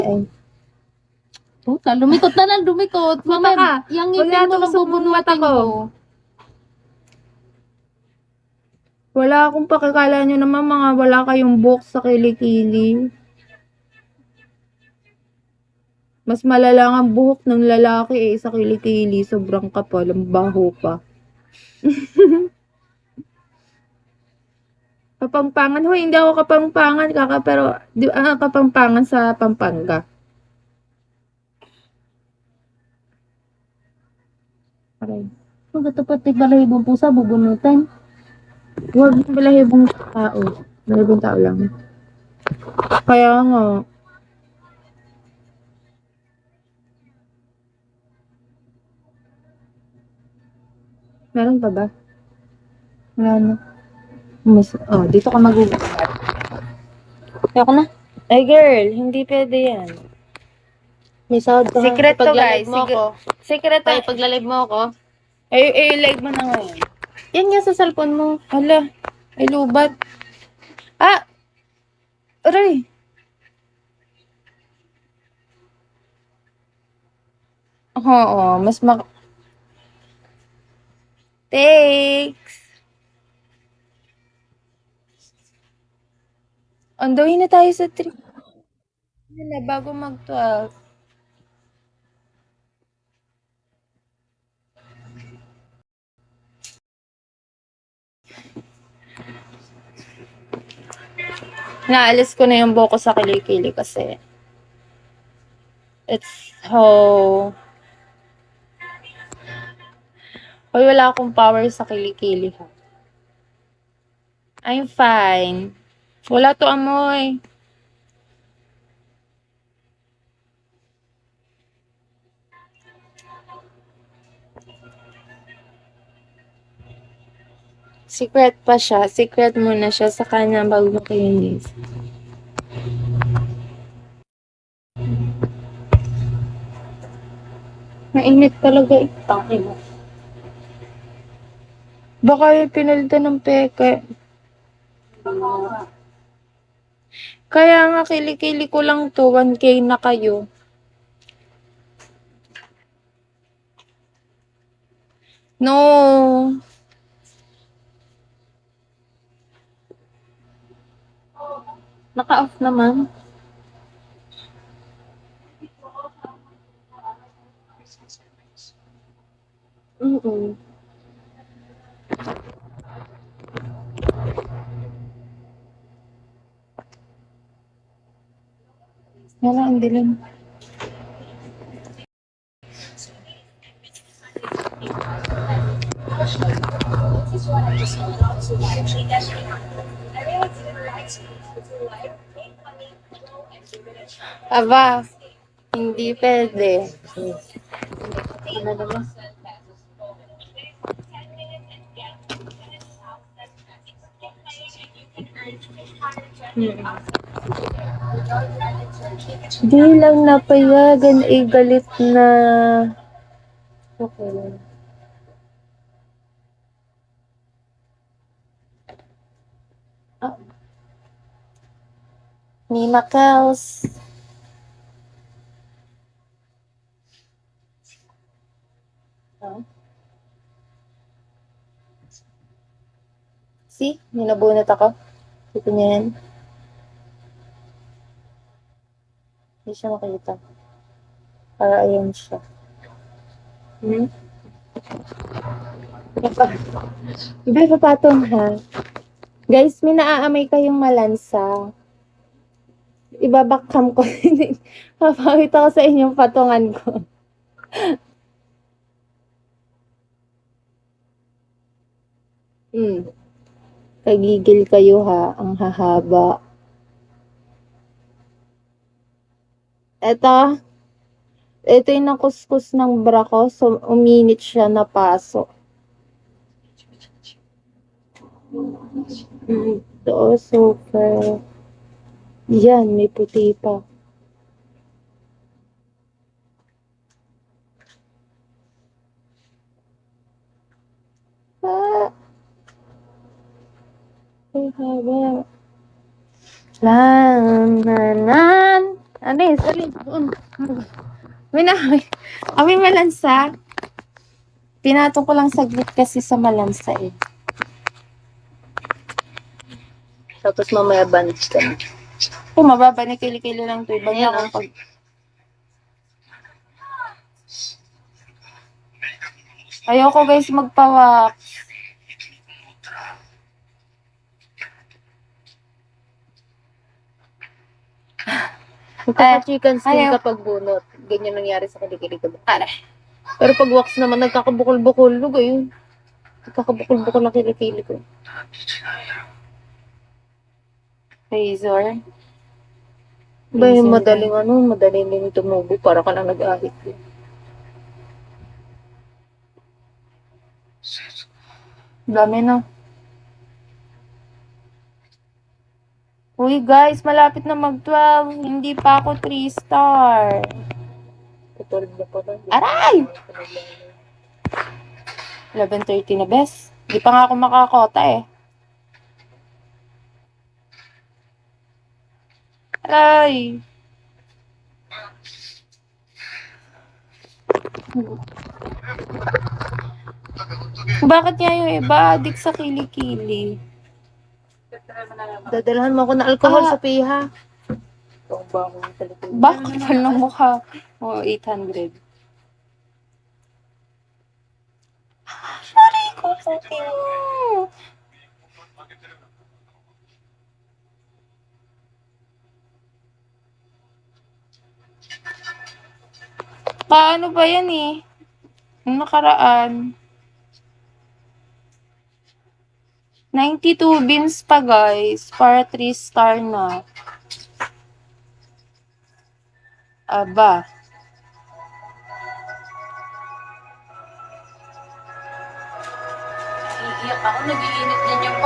Ay. Puta, lumikot na lang, lumikot. Mata ka. Yung Huwag ngipin mo lang natusok mong mata bubunutin ko. ko. Wala akong pakikala nyo naman mga wala kayong buhok sa kilikili. Mas malala ang buhok ng lalaki sa kilikili. Sobrang kapal. Ang baho pa. Kapampangan. Hoy, hindi ako kapampangan kaka pero kapampangan sa Pampanga. Aray. Kung katapat balahibong pusa, bubunutin. Huwag yung balahibong tao. Balahibong tao lang. Kaya nga. Meron pa ba? Wala na. Oh, dito ka magugulat. Kaya ko na. Ay girl, hindi pwede yan. May sahod ka. Secret to guys. Mo ako. Secret to. Ay, pag-live mo ako. Ay, live mo na ngayon. Yan nga sa cellphone mo. Hala, ay lubat. Ah! Aray! Oo, mas Thanks! On the way na tayo sa trip. Na bago mag-12. Naalis ko na yung buko sa kilikili kasi it's so... Hoy, wala akong power sa kilikili. I'm fine. Wala to amoy. Secret pa siya. Secret muna siya sa kanya bago makinis. Mainit talaga itang mo. Baka yung pinalitan ng peke. Kaya nga kilikili ko lang to. 1K na kayo. No. Naka-off naman. Mm-mm. Wala, ang dilim. Aba, hindi pwede. Ano naman? Di lang napayagan galit na. Okay lang. Nina Kels. See? Ninabunot ako. Ito niya yan. Hindi siya makita. Para ayan siya. Iba papatong ha. Guys, may naaamay kayong malansa. Ibabakam ko. Papawit ako sa inyong patungan ko. Kagigil kayo ha. Ang hahaba. Ito yung nakuskus ng bra ko. So, uminit siya na paso. Ito, super. Yan, may puti pa. Ay, haba. Lan, nan, nan. Anis, alis. Doon. May malansa. Pinatong ko lang saglit kasi sa malansa eh. Tapos mamaya bandage ka na. Kung mababa ni kili-kili lang to. Ibang Ayan, akong pag... Ayoko guys magpawak. Nagkaka-chicken skin ayaw. kapag bunot. Ganyan nangyari sa kilikili ko. Aray. Pero pag wax naman, nagkakabukol-bukol. Lugo yun. Nagkakabukol-bukol na kilikili ko. Razor. Ba yung Razor madaling din tumubo para ka lang nag-ahit. Dami na. Uy guys, malapit na mag-12. Hindi pa ako 3-star. Katulad na pala. Aray! 11:30 na, bes. Hindi pa nga ako makakota eh. Aray! Bakit nga yung iba adik sa kilikili? Dadalhan mo ako ng alcohol Ah. sa piha. Ito ba ako ng kilikili? Bakit pa ng mukha? Oh, 800. Sorry ko, sabi mo. Paano ba yan eh? Yung nakaraan. 92 beans pa guys. Para 3-star na. Aba. Iiyak ako, nag-iinit din yung